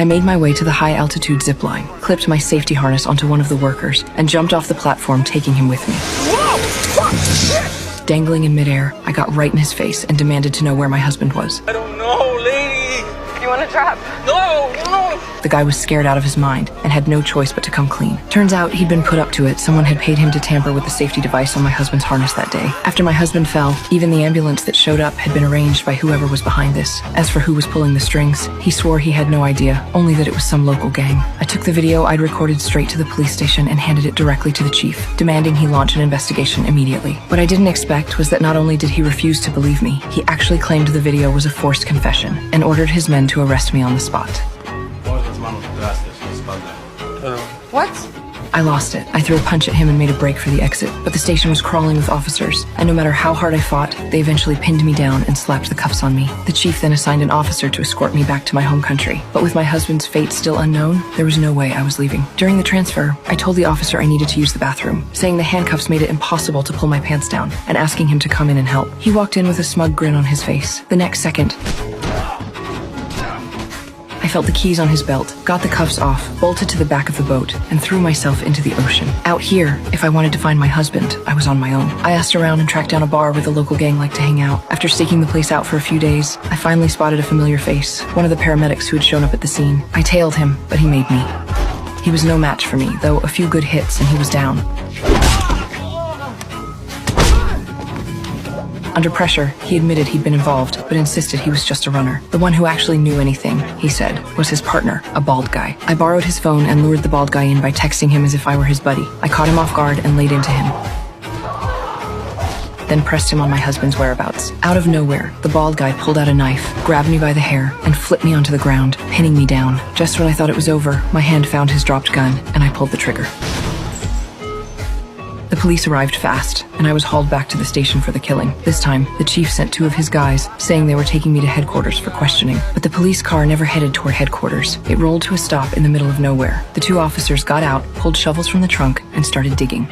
I made my way to the high-altitude zip line, clipped my safety harness onto one of the workers, and jumped off the platform, taking him with me. Dangling in midair, I got right in his face and demanded to know where my husband was. I don't know, lady. You want a trap? No, no. The guy was scared out of his mind and had no choice but to come clean. Turns out he'd been put up to it. Someone had paid him to tamper with the safety device on my husband's harness that day. After my husband fell, even the ambulance that showed up had been arranged by whoever was behind this. As for who was pulling the strings, he swore he had no idea, only that it was some local gang. I took the video I'd recorded straight to the police station and handed it directly to the chief, demanding he launch an investigation immediately. What I didn't expect was that not only did he refuse to believe me, he actually claimed the video was a forced confession and ordered his men to arrest me on the spot. What? I lost it. I threw a punch at him and made a break for the exit, but the station was crawling with officers, and no matter how hard I fought, they eventually pinned me down and slapped the cuffs on me. The chief then assigned an officer to escort me back to my home country, but with my husband's fate still unknown, there was no way I was leaving. During the transfer, I told the officer I needed to use the bathroom, saying the handcuffs made it impossible to pull my pants down, and asking him to come in and help. He walked in with a smug grin on his face. The next second, I felt the keys on his belt, got the cuffs off, bolted to the back of the boat, and threw myself into the ocean. Out here, if I wanted to find my husband, I was on my own. I asked around and tracked down a bar where the local gang liked to hang out. After staking the place out for a few days, I finally spotted a familiar face, one of the paramedics who had shown up at the scene. I tailed him, but he made me. He was no match for me, though a few good hits and he was down. Under pressure, he admitted he'd been involved, but insisted he was just a runner. The one who actually knew anything, he said, was his partner, a bald guy. I borrowed his phone and lured the bald guy in by texting him as if I were his buddy. I caught him off guard and laid into him, then pressed him on my husband's whereabouts. Out of nowhere, the bald guy pulled out a knife, grabbed me by the hair, and flipped me onto the ground, pinning me down. Just when I thought it was over, my hand found his dropped gun, and I pulled the trigger. The police arrived fast, and I was hauled back to the station for the killing. This time, the chief sent 2 of his guys, saying they were taking me to headquarters for questioning. But the police car never headed toward headquarters. It rolled to a stop in the middle of nowhere. The 2 officers got out, pulled shovels from the trunk, and started digging.